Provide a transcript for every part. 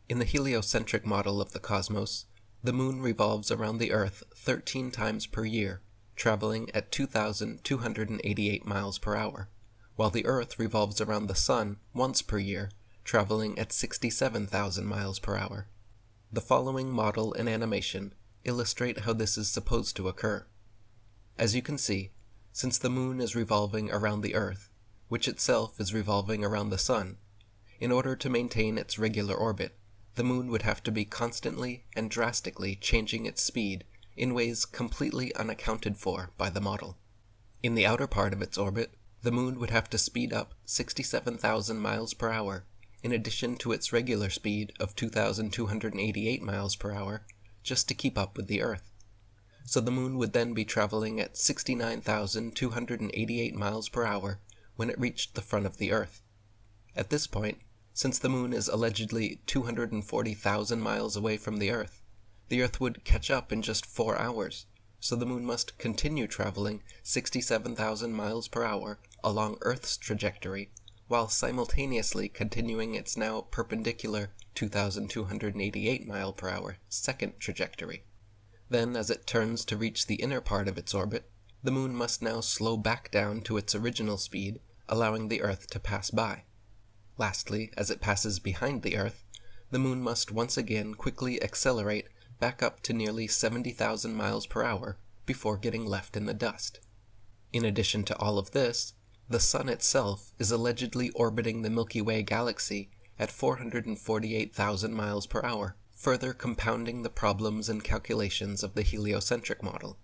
In the heliocentric model of the cosmos, the Moon revolves around the Earth 13 times per year, traveling at 2,288 miles per hour, while the Earth revolves around the Sun once per year, traveling at 67,000 miles per hour. The following model and animation illustrate how this is supposed to occur. As you can see, since the Moon is revolving around the Earth, which itself is revolving around the Sun, in order to maintain its regular orbit, the Moon would have to be constantly and drastically changing its speed in ways completely unaccounted for by the model. In the outer part of its orbit, the Moon would have to speed up 67,000 miles per hour, in addition to its regular speed of 2,288 miles per hour, just to keep up with the Earth. So the Moon would then be traveling at 69,288 miles per hour when it reached the front of the Earth. At this point, since the Moon is allegedly 240,000 miles away from the Earth would catch up in just 4 hours, so the Moon must continue traveling 67,000 miles per hour along Earth's trajectory, while simultaneously continuing its now perpendicular 2,288 mile per hour second trajectory. Then, as it turns to reach the inner part of its orbit, the Moon must now slow back down to its original speed, allowing the Earth to pass by. Lastly, as it passes behind the Earth, the Moon must once again quickly accelerate back up to nearly 70,000 miles per hour before getting left in the dust. In addition to all of this, the Sun itself is allegedly orbiting the Milky Way galaxy at 448,000 miles per hour, further compounding the problems and calculations of the heliocentric model.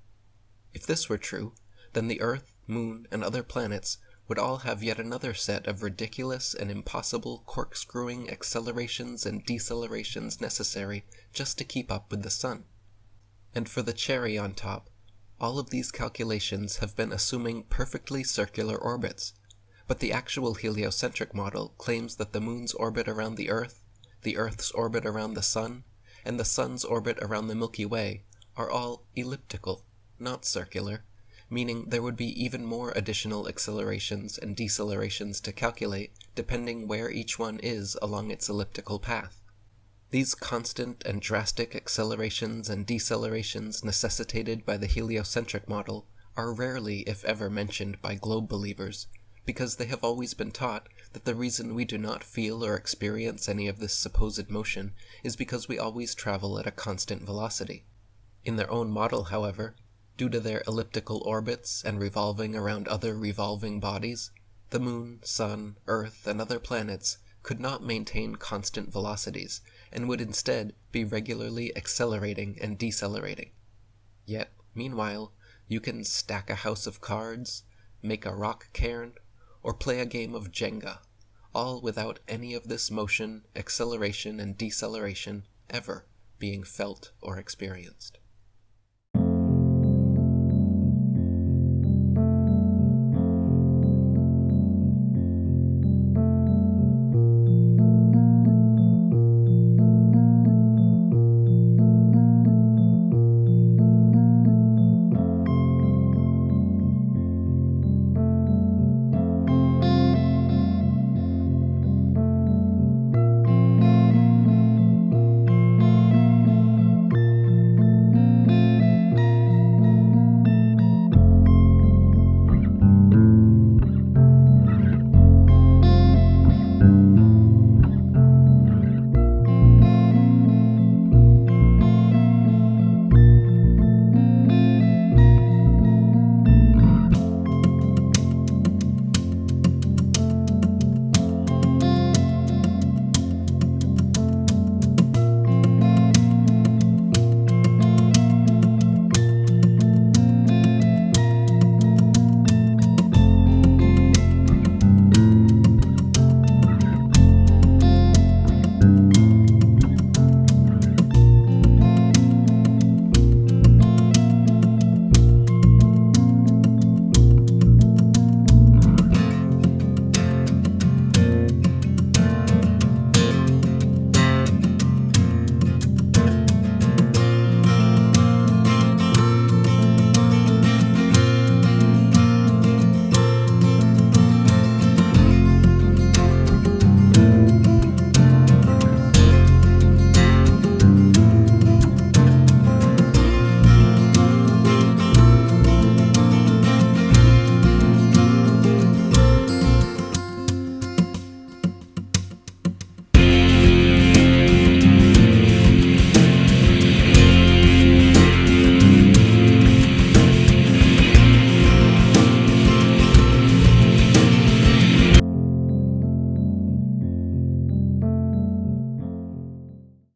If this were true, then the Earth, Moon, and other planets would all have yet another set of ridiculous and impossible corkscrewing accelerations and decelerations necessary just to keep up with the Sun. And for the cherry on top, all of these calculations have been assuming perfectly circular orbits, but the actual heliocentric model claims that the Moon's orbit around the Earth's orbit around the Sun, and the Sun's orbit around the Milky Way are all elliptical, not circular, meaning there would be even more additional accelerations and decelerations to calculate depending where each one is along its elliptical path. These constant and drastic accelerations and decelerations necessitated by the heliocentric model are rarely, if ever, mentioned by globe believers, because they have always been taught that the reason we do not feel or experience any of this supposed motion is because we always travel at a constant velocity. In their own model, however, due to their elliptical orbits and revolving around other revolving bodies, the Moon, Sun, Earth, and other planets could not maintain constant velocities, and would instead be regularly accelerating and decelerating. Yet, meanwhile, you can stack a house of cards, make a rock cairn, or play a game of Jenga, all without any of this motion, acceleration, and deceleration ever being felt or experienced.